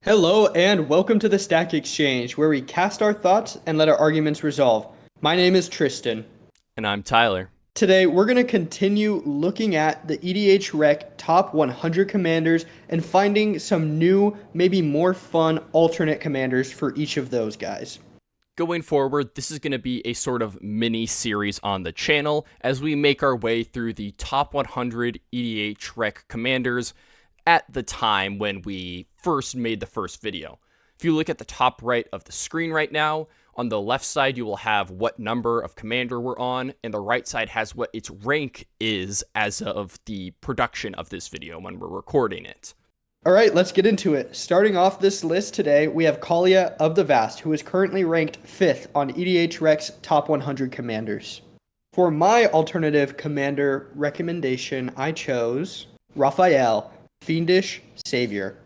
Hello and welcome to the Stack Exchange, where we cast our thoughts and let our arguments resolve. My name is Tristan. And I'm Tyler. Today, we're going to continue looking at the EDHREC top 100 commanders and finding some new, maybe more fun alternate commanders for each of those guys. Going forward, this is going to be a sort of mini series on the channel as we make our way through the top 100 EDHREC commanders at the time when we first made the first video. If you look at the top right of the screen right now, on the left side you will have what number of commander we're on, and the right side has what its rank is as of the production of this video when we're recording it. All right, let's get into it. Starting off this list today, we have Kaalia of the Vast, who is currently ranked 5th on EDHREC's top 100 commanders. For my alternative commander recommendation, I chose Raphael, Fiendish Savior.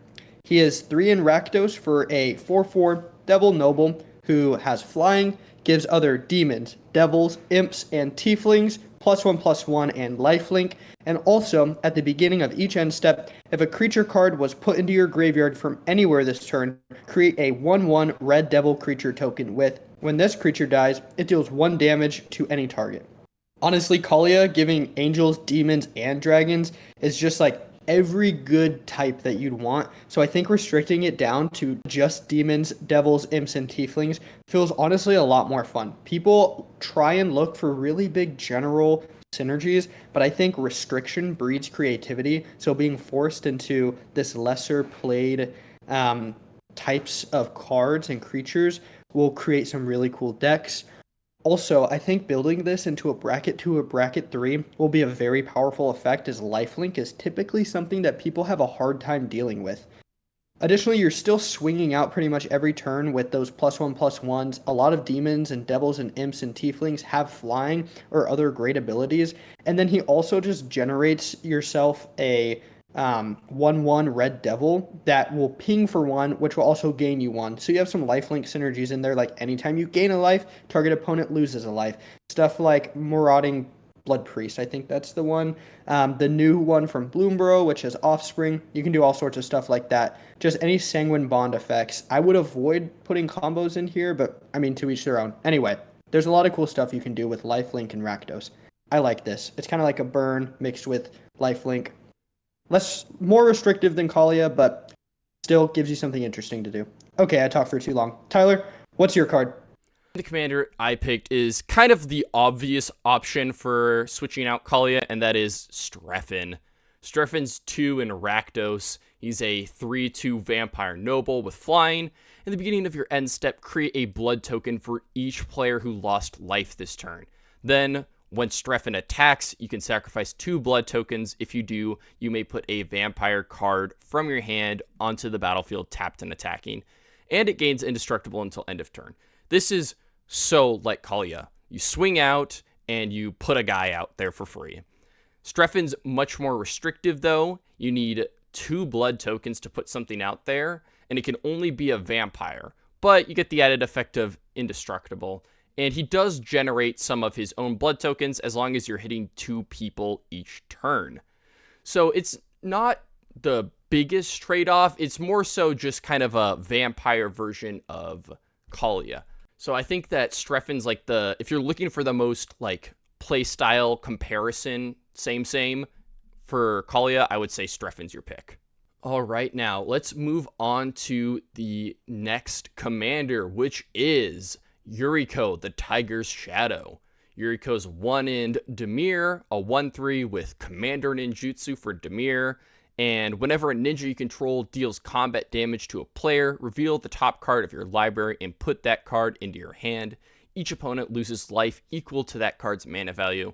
He is 3 in Rakdos for a 4/4 Devil Noble who has flying, gives other demons, devils, imps, and tieflings +1/+1 and lifelink, and also at the beginning of each end step, if a creature card was put into your graveyard from anywhere this turn, create a 1/1 red devil creature token with, when this creature dies, it deals 1 damage to any target. Honestly, Kaalia giving angels, demons, and dragons is just like every good type that you'd want. So I think restricting it down to just demons, devils, imps, and tieflings feels honestly a lot more fun. People try and look for really big general synergies, but I think restriction breeds creativity. So being forced into this lesser played types of cards and creatures will create some really cool decks. Also, I think building this into a bracket 2 or bracket 3 will be a very powerful effect, as lifelink is typically something that people have a hard time dealing with. Additionally, you're still swinging out pretty much every turn with those +1/+1s. A lot of demons and devils and imps and tieflings have flying or other great abilities. And then he also just generates yourself a 1/1 red devil that will ping for 1, which will also gain you 1. So you have some lifelink synergies in there, like anytime you gain a life, target opponent loses a life. Stuff like Marauding Blood Priest, I think that's the one. The new one from Bloomborough, which has Offspring. You can do all sorts of stuff like that. Just any Sanguine Bond effects. I would avoid putting combos in here, but I mean, to each their own. Anyway, there's a lot of cool stuff you can do with lifelink and Rakdos. I like this. It's kind of like a burn mixed with lifelink. More restrictive than Kaalia, but still gives you something interesting to do. Okay, I talked for too long. Tyler, what's your card? The commander I picked is kind of the obvious option for switching out Kaalia, and that is Strefyn. Strefyn's 2 in Rakdos. He's a 3/2 vampire noble with flying. In the beginning of your end step, create a blood token for each player who lost life this turn. Then, when Strefyn attacks, you can sacrifice 2 blood tokens. If you do, you may put a vampire card from your hand onto the battlefield tapped and attacking. And it gains indestructible until end of turn. This is so like Kaalia. You swing out and you put a guy out there for free. Strefyn's much more restrictive though. You need 2 blood tokens to put something out there, and it can only be a vampire. But you get the added effect of indestructible. And he does generate some of his own blood tokens as long as you're hitting 2 people each turn. So it's not the biggest trade-off. It's more so just kind of a vampire version of Kaalia. So I think that Strefyn's like if you're looking for the most like playstyle comparison, same for Kaalia, I would say Strefyn's your pick. All right, now let's move on to the next commander, which is Yuriko, the Tiger's Shadow. Yuriko's 1 in Dimir, a 1/3 with Commander Ninjutsu for Dimir, and whenever a ninja you control deals combat damage to a player, reveal the top card of your library and put that card into your hand. Each opponent loses life equal to that card's mana value.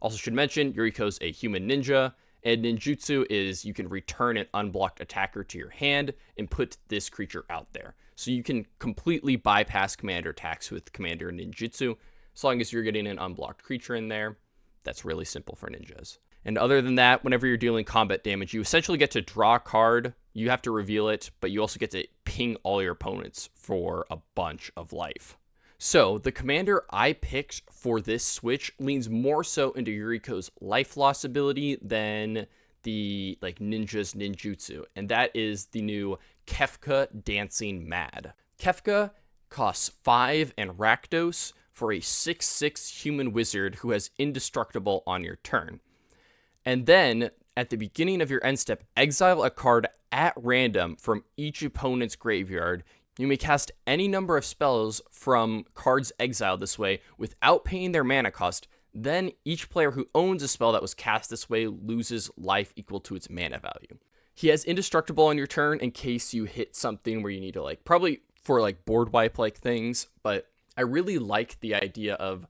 Also should mention, Yuriko's a human ninja, and ninjutsu is you can return an unblocked attacker to your hand and put this creature out there. So you can completely bypass commander attacks with commander ninjutsu, as long as you're getting an unblocked creature in there. That's really simple for ninjas. And other than that, whenever you're dealing combat damage, you essentially get to draw a card. You have to reveal it, but you also get to ping all your opponents for a bunch of life. So the commander I picked for this switch leans more so into Yuriko's life loss ability than the like ninja's ninjutsu, and that is the new Kefka Dancing Mad. Kefka costs 5 and Rakdos for a 6/6 human wizard who has indestructible on your turn. And then, at the beginning of your end step, exile a card at random from each opponent's graveyard. You may cast any number of spells from cards exiled this way without paying their mana cost. Then each player who owns a spell that was cast this way loses life equal to its mana value. He has indestructible on your turn in case you hit something where you need to probably for board wipe things, but I really like the idea of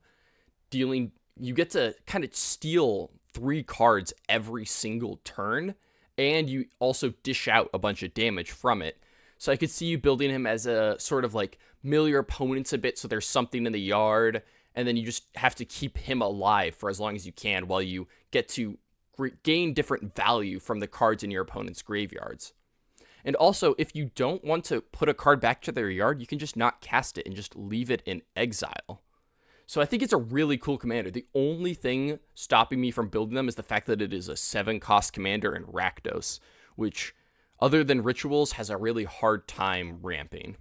you get to kind of steal 3 cards every single turn, and you also dish out a bunch of damage from it. So I could see you building him as a sort of mill your opponents a bit so there's something in the yard, and then you just have to keep him alive for as long as you can while you get to gain different value from the cards in your opponent's graveyards. And also, if you don't want to put a card back to their yard, you can just not cast it and just leave it in exile. So I think it's a really cool commander. The only thing stopping me from building them is the fact that it is a 7-cost commander in Rakdos, which, other than rituals, has a really hard time ramping.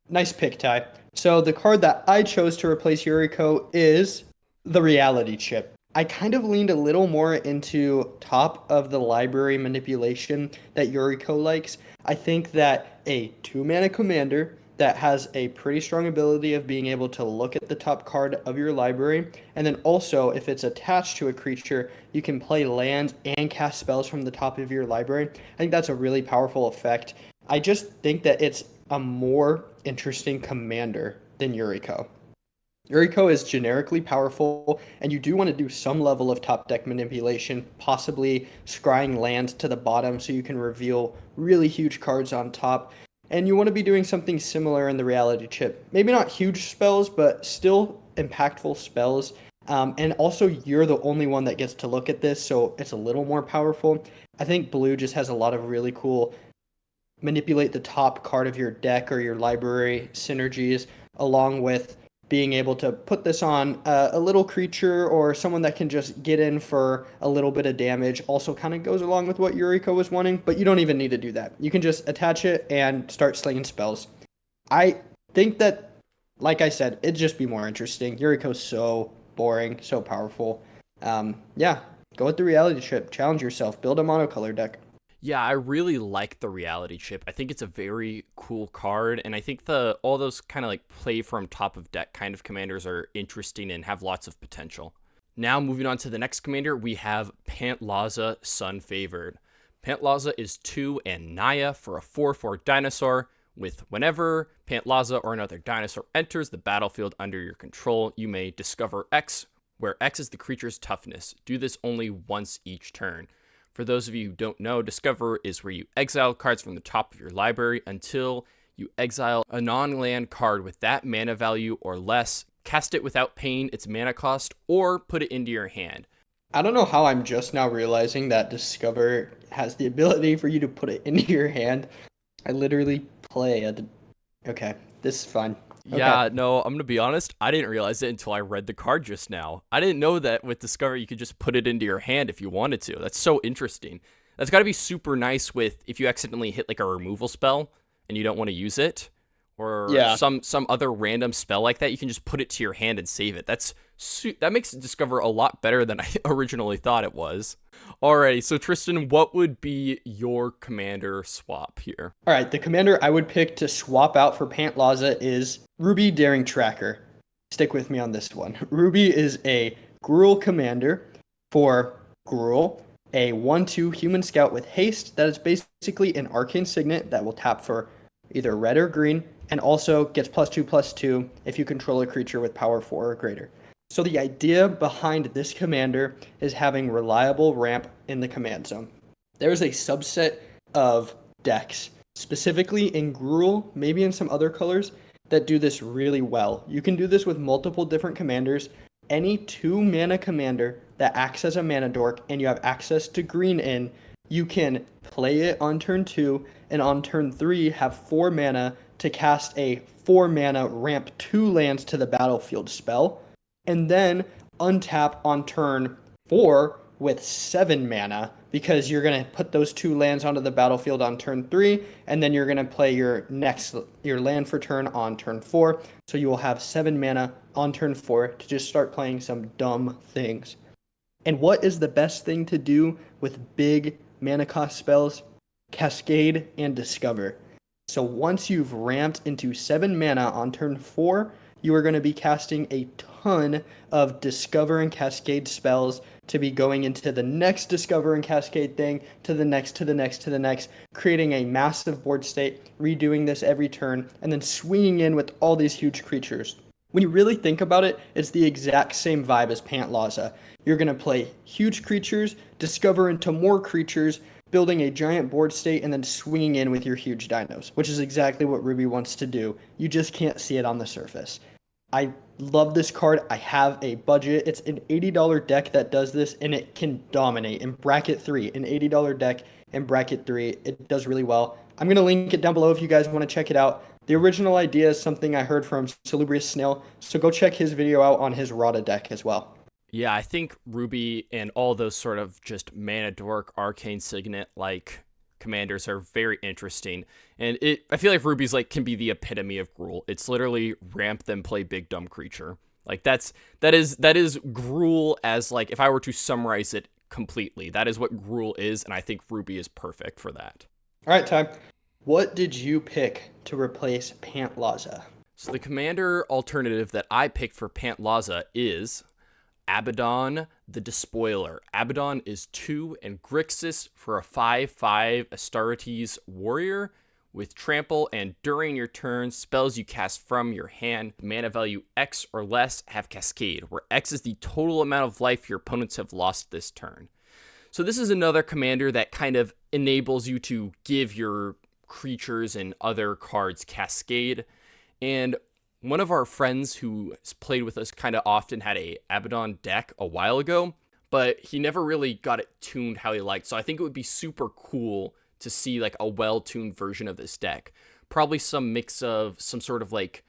Nice pick, Ty. So the card that I chose to replace Yuriko is the Reality Chip. I kind of leaned a little more into top of the library manipulation that Yuriko likes. I think that a 2-mana commander that has a pretty strong ability of being able to look at the top card of your library, and then also if it's attached to a creature, you can play lands and cast spells from the top of your library. I think that's a really powerful effect. I just think that it's a more interesting commander than Yuriko. Yuriko is generically powerful, and you do want to do some level of top deck manipulation, possibly scrying lands to the bottom so you can reveal really huge cards on top. And you want to be doing something similar in the Reality Chip. Maybe not huge spells, but still impactful spells. And also, you're the only one that gets to look at this, so it's a little more powerful. I think blue just has a lot of really cool manipulate the top card of your deck or your library synergies, along with being able to put this on a little creature or someone that can just get in for a little bit of damage. Also kind of goes along with what Yuriko was wanting, but you don't even need to do that. You can just attach it and start slinging spells. I think that, like I said, it'd just be more interesting. Yuriko's so boring, so powerful. Yeah, go with the Reality Chip. Challenge yourself. Build a monocolor deck. Yeah, I really like the Reality Chip. I think it's a very cool card, and I think all those kind of play from top of deck kind of commanders are interesting and have lots of potential. Now, moving on to the next commander, we have Pantlaza, Sun Favored. Pantlaza is 2 and Naya for a 4/4 dinosaur. With whenever Pantlaza or another dinosaur enters the battlefield under your control, you may discover X, where X is the creature's toughness. Do this only once each turn. For those of you who don't know, Discover is where you exile cards from the top of your library until you exile a non-land card with that mana value or less, cast it without paying its mana cost, or put it into your hand. I don't know how I'm just now realizing that Discover has the ability for you to put it into your hand. I literally play Okay, this is fun. Okay. Yeah, no, I'm going to be honest. I didn't realize it until I read the card just now. I didn't know that with Discover, you could just put it into your hand if you wanted to. That's so interesting. That's got to be super nice with if you accidentally hit a removal spell and you don't want to use it, or some other random spell like that. You can just put it to your hand and save it. That makes Discover a lot better than I originally thought it was. Alrighty, so Tristan, what would be your commander swap here? All right, the commander I would pick to swap out for Pantlaza is Ruby Daring Tracker. Stick with me on this one. Ruby is a Gruul commander for Gruul, a 1/2 human scout with haste that is basically an arcane signet that will tap for either red or green, and also gets +2/+2 if you control a creature with power 4 or greater. So the idea behind this commander is having reliable ramp in the command zone. There is a subset of decks, specifically in Gruul, maybe in some other colors, that do this really well. You can do this with multiple different commanders. Any 2-mana commander that acts as a mana dork and you have access to green in, you can play it on turn 2, and on turn 3 have 4 mana to cast a 4-mana ramp 2 lands to the battlefield spell, and then untap on turn 4 with 7 mana because you're going to put those 2 lands onto the battlefield on turn 3, and then you're going to play your land for turn on turn 4. So you will have 7 mana on turn 4 to just start playing some dumb things. And what is the best thing to do with big mana cost spells? Cascade and Discover. So once you've ramped into 7 mana on turn 4, you are going to be casting a ton of Discover and Cascade spells to be going into the next Discover and Cascade thing, to the next, to the next, to the next, creating a massive board state, redoing this every turn, and then swinging in with all these huge creatures. When you really think about it, it's the exact same vibe as Pantlaza. You're going to play huge creatures, discover into more creatures, building a giant board state, and then swinging in with your huge dinos, which is exactly what Ruby wants to do. You just can't see it on the surface. I love this card. I have a budget. It's an $80 deck that does this, and it can dominate in bracket 3. An $80 deck in bracket 3. It does really well. I'm going to link it down below if you guys want to check it out. The original idea is something I heard from Salubrious Snail, so go check his video out on his Rada deck as well. Yeah, I think Ruby and all those sort of just mana dork, arcane signet like commanders are very interesting. And I feel like Ruby's like can be the epitome of Gruul. It's literally ramp then play big dumb creature. Like that is Gruul as like if I were to summarize it completely. That is what Gruul is, and I think Ruby is perfect for that. All right, Ty. What did you pick to replace Pantlaza? So the commander alternative that I picked for Pantlaza is Abaddon the Despoiler. Abaddon is 2 and Grixis for a 5/5 Astartes warrior with trample, and during your turn, spells you cast from your hand, mana value X or less, have Cascade, where X is the total amount of life your opponents have lost this turn. So this is another commander that kind of enables you to give your creatures and other cards Cascade. And one of our friends who played with us kind of often had a Abaddon deck a while ago, but he never really got it tuned how he liked. So I think it would be super cool to see like a well-tuned version of this deck. Probably some mix of some sort of like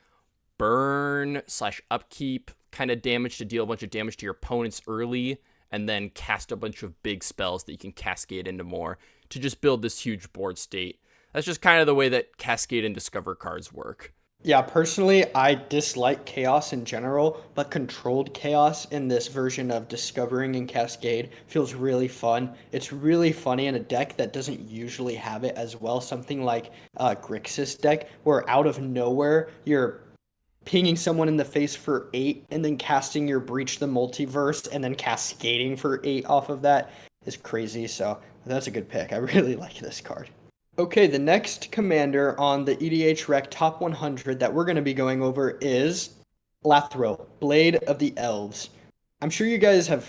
burn / upkeep kind of damage to deal a bunch of damage to your opponents early, and then cast a bunch of big spells that you can cascade into more to just build this huge board state. That's just kind of the way that Cascade and Discover cards work. Yeah, personally, I dislike chaos in general, but controlled chaos in this version of Discovering and Cascade feels really fun. It's really funny in a deck that doesn't usually have it as well. Something like Grixis deck, where out of nowhere, you're pinging someone in the face for 8 and then casting your Breach the Multiverse and then cascading for 8 off of that is crazy. So that's a good pick. I really like this card. Okay, the next commander on the EDHREC Top 100 that we're going to be going over is Lathril, Blade of the Elves. I'm sure you guys have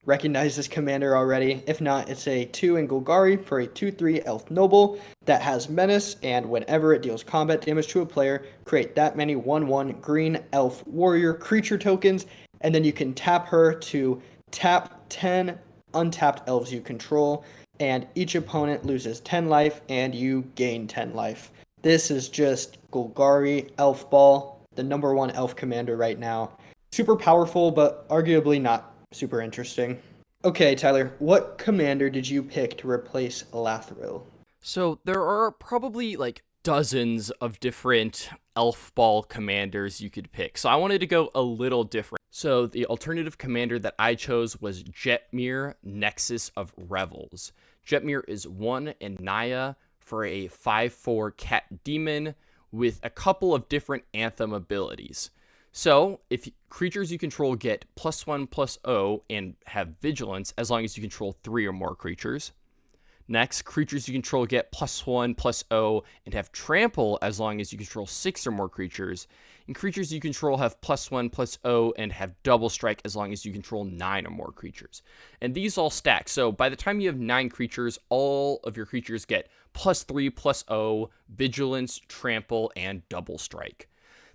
recognized this commander already. If not, it's a 2 in Golgari for a 2/3 Elf Noble that has Menace, and whenever it deals combat damage to a player, create that many 1/1 green Elf Warrior creature tokens, and then you can tap her to tap 10 untapped elves you control, and each opponent loses 10 life and you gain 10 life. This is just Golgari Elf Ball, the #1 elf commander right now. Super powerful, but arguably not super interesting. Okay, Tyler, what commander did you pick to replace Lathril? So there are probably like dozens of different elf ball commanders you could pick. So I wanted to go a little different. So the alternative commander that I chose was Jetmir, Nexus of Revels. Jetmir is 1 in Naya for a 5/4 cat demon with a couple of different Anthem abilities. So if creatures you control get +1/+0 and have vigilance as long as you control 3 or more creatures. Next, creatures you control get +1/+0 and have trample as long as you control 6 or more creatures. And creatures you control have +1/+0 and have double strike as long as you control 9 or more creatures. And these all stack. So by the time you have 9 creatures, all of your creatures get +3/+0, vigilance, trample, and double strike.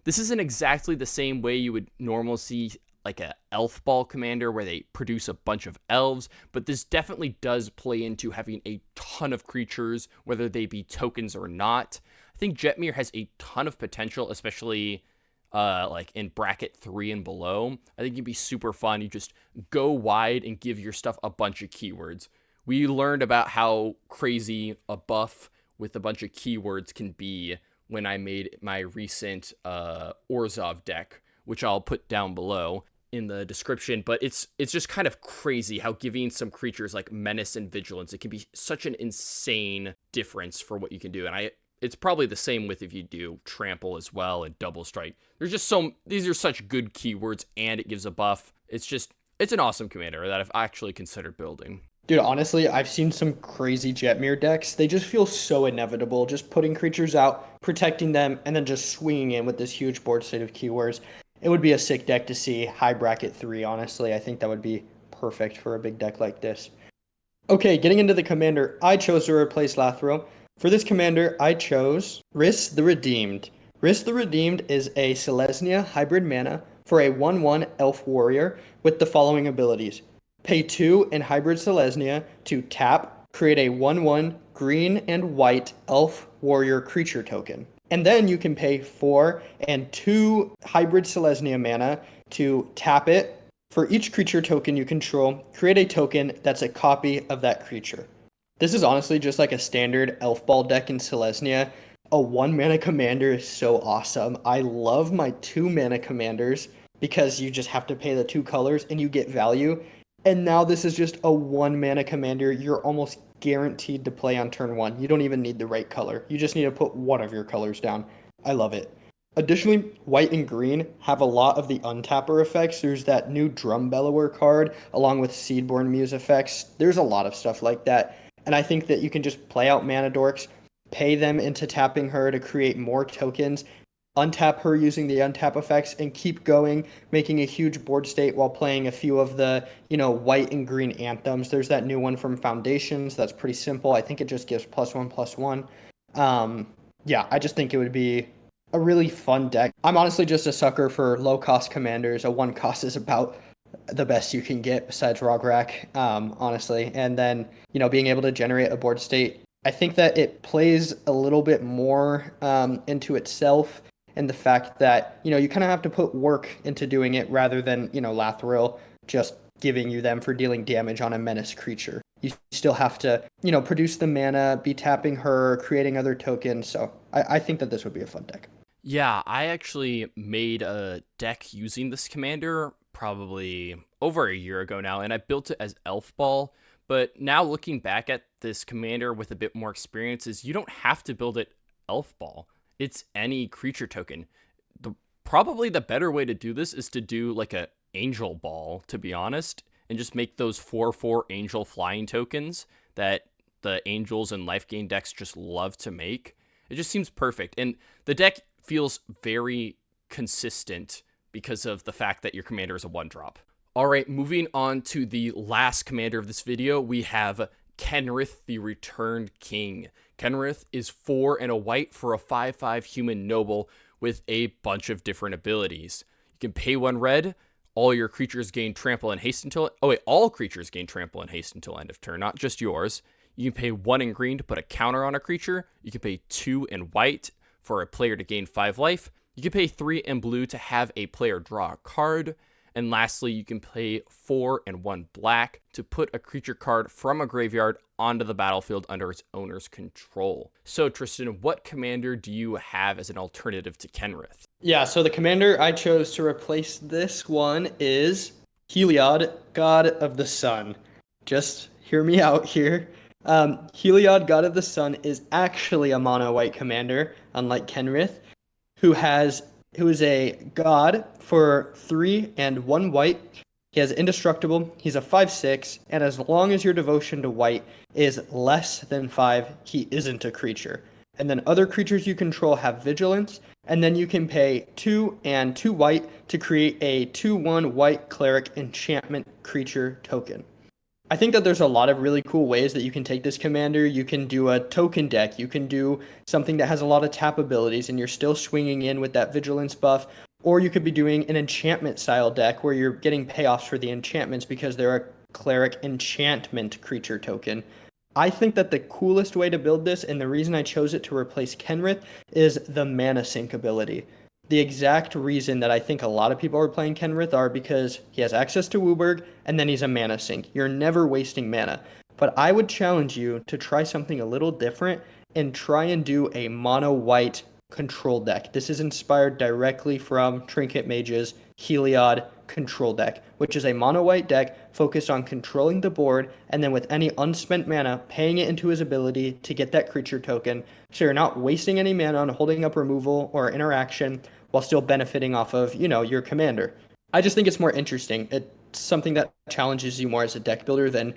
This isn't exactly the same way you would normally see like a elf ball commander where they produce a bunch of elves, but this definitely does play into having a ton of creatures, whether they be tokens or not. I think Jetmir has a ton of potential, especially like in bracket 3 and below. I think it'd be super fun. You just go wide and give your stuff a bunch of keywords. We learned about how crazy a buff with a bunch of keywords can be when I made my recent Orzhov deck, which I'll put down below in the description. But it's just kind of crazy how giving some creatures like Menace and Vigilance, it can be such an insane difference for what you can do. And it's probably the same with if you do Trample as well and Double Strike. There's just these are such good keywords, and it gives a buff. It's an awesome commander that I've actually considered building. Dude, honestly, I've seen some crazy Jetmir decks. They just feel so inevitable, just putting creatures out, protecting them, and then just swinging in with this huge board state of keywords. It would be a sick deck to see high bracket 3, honestly. I think that would be perfect for a big deck like this. Okay, getting into the commander, I chose to replace Lathril. For this commander, I chose Riss the Redeemed. Riss the Redeemed is a Selesnya hybrid mana for a 1/1 elf warrior with the following abilities. Pay 2 in hybrid Selesnya to tap, create a 1/1 green and white elf warrior creature token. And then you can pay 4 and 2 hybrid Selesnya mana to tap it. For each creature token you control, create a token that's a copy of that creature. This is honestly just like a standard elf ball deck in Selesnya. A 1 mana commander is so awesome. I love my 2 mana commanders because you just have to pay the 2 colors and you get value. And now this is just a 1 mana commander. You're almost guaranteed to play on turn 1. You don't even need the right color. You just need to put one of your colors down. I love it. Additionally, white and green have a lot of the untapper effects. There's that new Drum Bellower card along with Seedborn Muse effects. There's a lot of stuff like that. And I think that you can just play out mana dorks, pay them into tapping her to create more tokens, untap her using the untap effects, and keep going, making a huge board state while playing a few of the, white and green anthems. There's that new one from Foundations that's pretty simple. I think it just gives +1/+1. I just think it would be a really fun deck. I'm honestly just a sucker for low-cost commanders. A 1 cost is about the best you can get besides Rograk, honestly. And then, being able to generate a board state, I think that it plays a little bit more into itself, and the fact that, you kind of have to put work into doing it rather than, Lathril just giving you them for dealing damage on a menace creature. You still have to, produce the mana, be tapping her, creating other tokens. So I think that this would be a fun deck. Yeah, I actually made a deck using this commander probably over a year ago now, and I built it as Elf Ball. But now looking back at this commander with a bit more experience, is you don't have to build it Elf Ball. It's any creature token. Probably the better way to do this is to do like a Angel Ball, to be honest, and just make those 4/4 Angel flying tokens that the Angels and Life Gain decks just love to make. It just seems perfect. And the deck feels very consistent because of the fact that your commander is a 1-drop. All right, moving on to the last commander of this video, we have Kenrith, the Returned King. Kenrith is 4 and a white for a 5/5 human noble with a bunch of different abilities. You can pay 1 red. All your creatures gain trample and haste until... all creatures gain trample and haste until end of turn, not just yours. You can pay 1 in green to put a counter on a creature. You can pay 2 in white for a player to gain 5 life. You can pay 3 in blue to have a player draw a card. And lastly, you can pay 4 and 1 black to put a creature card from a graveyard onto the battlefield under its owner's control. So Tristan, what commander do you have as an alternative to Kenrith? Yeah, so the commander I chose to replace this one is Heliod, God of the Sun. Just hear me out here. Heliod, God of the Sun is actually a mono white commander, unlike Kenrith, who is a god for 3 and 1 white. He has indestructible, he's a 5/6, and as long as your devotion to white is less than 5, he isn't a creature. And then other creatures you control have vigilance, and then you can pay 2 and 2 white to create a 2/1 white cleric enchantment creature token. I think that there's a lot of really cool ways that you can take this commander. You can do a token deck. You can do something that has a lot of tap abilities and you're still swinging in with that vigilance buff. Or you could be doing an enchantment style deck where you're getting payoffs for the enchantments because they're a cleric enchantment creature token. I think that the coolest way to build this, and the reason I chose it to replace Kenrith, is the mana sink ability. The exact reason that I think a lot of people are playing Kenrith are because he has access to Wooburg, and then he's a mana sink. You're never wasting mana. but I would challenge you to try something a little different and try and do a mono white control deck. This is inspired directly from Trinket Mage's Heliod control deck, which is a mono white deck focused on controlling the board and then with any unspent mana, paying it into his ability to get that creature token. So you're not wasting any mana on holding up removal or interaction while still benefiting off of, your commander. I just think it's more interesting. It's something that challenges you more as a deck builder than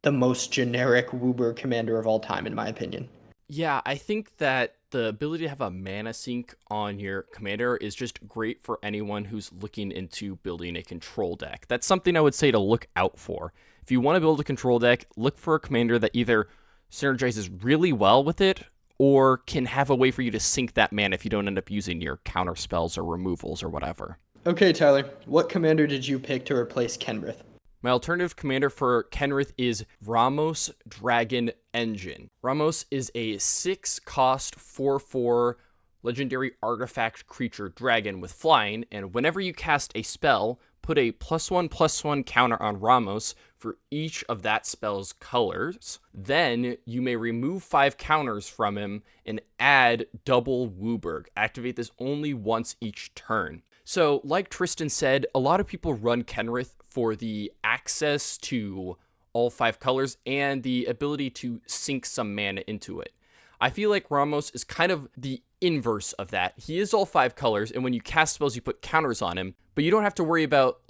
the most generic WUBER commander of all time, in my opinion. Yeah, I think that the ability to have a mana sink on your commander is just great for anyone who's looking into building a control deck. That's something I would say to look out for. If you want to build a control deck, look for a commander that either synergizes really well with it or can have a way for you to sink that mana if you don't end up using your counter spells or removals or whatever. Okay, Tyler, what commander did you pick to replace Kenrith? My alternative commander for Kenrith is Ramos Dragon Engine. Ramos is a 6-cost 4/4 legendary artifact creature dragon with flying, and whenever you cast a spell, put a +1/+1 counter on Ramos for each of that spell's colors. Then you may remove 5 counters from him and add double WUBERG. Activate this only once each turn. So, like Tristan said, a lot of people run Kenrith for the access to all 5 colors and the ability to sink some mana into it. I feel like Ramos is kind of the inverse of that. He is all 5 colors, and when you cast spells, you put counters on him, but you don't have to worry about,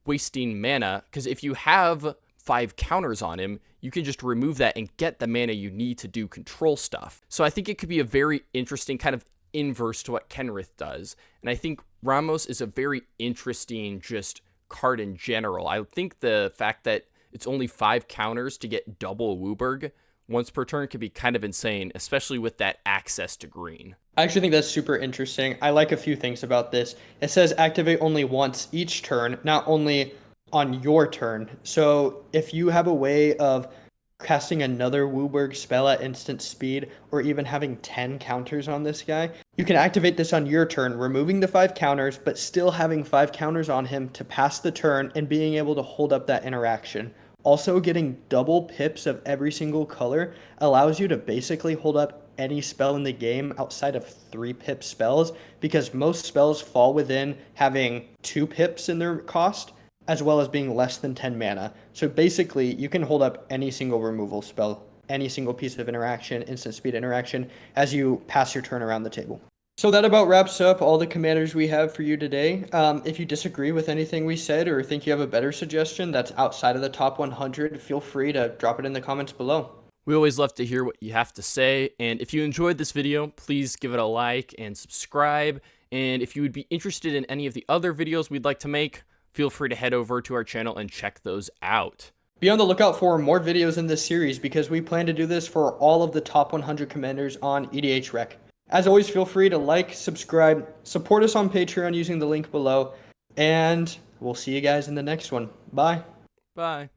wasting mana, because if you have 5 counters on him, you can just remove that and get the mana you need to do control stuff. So I think it could be a very interesting kind of inverse to what Kenrith does, and I think Ramos is a very interesting just card in general. I think the fact that it's only 5 counters to get double WUBERG once per turn could be kind of insane, especially with that access to green. I actually think that's super interesting. I like a few things about this. It says activate only once each turn, not only on your turn. So if you have a way of casting another WUBERG spell at instant speed, or even having 10 counters on this guy, you can activate this on your turn, removing the 5 counters, but still having 5 counters on him to pass the turn and being able to hold up that interaction. Also, getting double pips of every single color allows you to basically hold up any spell in the game outside of 3 pip spells, because most spells fall within having 2 pips in their cost, as well as being less than 10 mana. So basically, you can hold up any single removal spell, any single piece of interaction, instant speed interaction, as you pass your turn around the table. So that about wraps up all the commanders we have for you today. If you disagree with anything we said or think you have a better suggestion that's outside of the top 100, feel free to drop it in the comments below. We always love to hear what you have to say, and if you enjoyed this video, please give it a like and subscribe. And if you would be interested in any of the other videos we'd like to make, feel free to head over to our channel and check those out. Be on the lookout for more videos in this series because we plan to do this for all of the top 100 commanders on EDHREC. As always, feel free to like, subscribe, support us on Patreon using the link below, and we'll see you guys in the next one. Bye. Bye.